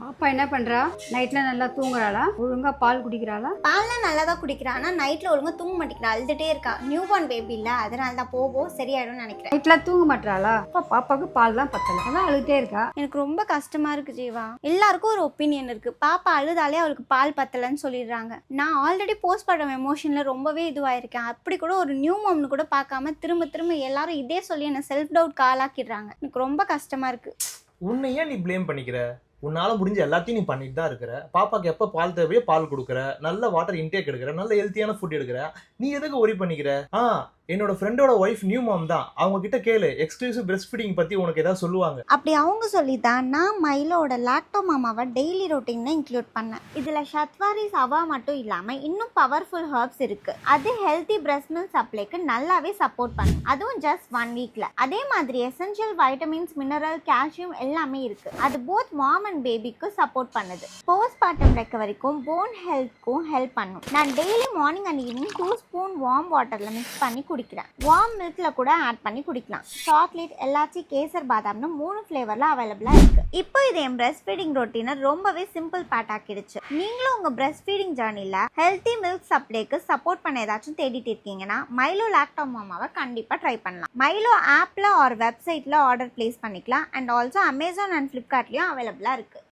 பாப்பா என்ன பண்றா? நைட்ல நல்லா தூங்குறாளா? ஒழுங்கா பால் குடிக்கிறாளா? பால்லாம் நல்லா தான் குடிக்கிறா. ஆனால் நைட்டில் ஒழுங்காக தூங்க மாட்டேங்கிறா, அழுதுகிட்டே இருக்கா. நியூ பார்ன் பேபி இல்லை, அதனால தான் போகும் சரியாயிடும்னு நினைக்கிறேன். நைட்ல தூங்க மாட்டாளா? பாப்பாவுக்கு பால் தான் பத்தல, அதான் அழுதுட்டே இருக்கா. எனக்கு ரொம்ப கஷ்டமா இருக்கு ஜீவா. எல்லாருக்கும் ஒரு ஒப்பீனியன் இருக்கு. பாப்பா அழுதாலே அவளுக்கு பால் பத்தலைன்னு சொல்லிடுறாங்க. நான் ஆல்ரெடி போஸ்ட் பார்ட்டம் எமோஷன்ல ரொம்பவே இதுவாயிருக்கேன். அப்படி கூட ஒரு நியூ மாம்னு கூட பார்க்காம திரும்ப திரும்ப எல்லாரும் இதே சொல்லி என்ன செல்ஃப் டவுட் ஆளாக்கிடுறாங்க. எனக்கு ரொம்ப கஷ்டமா இருக்கு. உன்னை ஏன் நீ ப்ளேம் பண்ணிக்கிற? உன்னால முடிஞ்ச எல்லாத்தையும் நீ பண்ணிட்டு தான் இருக்கிற. பாப்பாக்கு எப்போ பால் தேவையோ பால் கொடுக்குற, நல்ல வாட்டர் இன்டேக் எடுக்கிற, நல்ல ஹெல்த்தியான ஃபுட் எடுக்கிற. நீ எதுக்கு ஒரி பண்ணிக்கிற? என்னோட ஃப்ரெண்டோட ஒய்ஃப் நியூ மாம் தான், அவங்க கிட்ட கேளு, எக்ஸ்க்ளூசிவ் பிரெஸ்ட் ஃபீடிங் பத்தி உனக்கு ஏதாவது சொல்லுவாங்க. அப்படி அவங்க சொல்லி தான் நான் மைலோட லாக்டோ மாமாவை டெய்லி ரொட்டீன்ல இன்க்ளூட் பண்ணேன். இதுல ஷத்வாரி சவா மட்டும் இல்லாம இன்னும் பவர்ஃபுல் ஹர்ப்ஸ் இருக்கு. அது ஹெல்த்தி பிரெஸ்ட் மில்க் சப்ளைக்கு நல்லாவே சப்போர்ட் பண்ணும், அதுவும் ஜஸ்ட் 1 வீக்ல. அதே மாதிரி எசென்ஷியல் வைட்டமின்ஸ், மினரல், கால்சியம் எல்லாமே இருக்கு. அது போத் மாம் அண்ட் பேபிக்கு சப்போர்ட் பண்ணுது. போஸ்ட் பார்ட்டம் ரெக்கவரிக்கும் போன் ஹெல்த்க்கும் ஹெல்ப் பண்ணும். நான் daily morning and evening 2 spoon warm வாட்டர்ல மிக்ஸ் பண்ணி குடிக்கிறேன். வார்ம் மில்க்ல கூட ஆட் பண்ணி குடிக்கலாம். சாக்லேட், எல்லாச்சி, கேசர் பாதாம்னு 3 ஃபிளேவர்ல அவைலபிளா இருக்கு. இப்போ இது என் பிரெஸ்ட் ஃபீடிங் ரொட்டீனை ரொம்பவே சிம்பிள் பார்ட் ஆக்கிடுச்சு. நீங்களும் உங்க பிரெஸ்ட் ஃபீடிங் ஜர்னில ஹெல்த்தி மில்க் சப்ளைக்கு சப்போர்ட் பண்ண ஏதாச்சும் தேடிட்டு இருக்கீங்கன்னா மைலோ லாக்டோ மாமாவை கண்டிப்பா ட்ரை பண்ணலாம். மைலோ ஆப்ல ஆர் வெப்சைட்ல ஆர்டர் பிளேஸ் பண்ணிக்கலாம். அண்ட் ஆல்சோ அமேசான் அண்ட் ஃபிளிப்கார்ட்லயும் அவைலபிளா இருக்கு.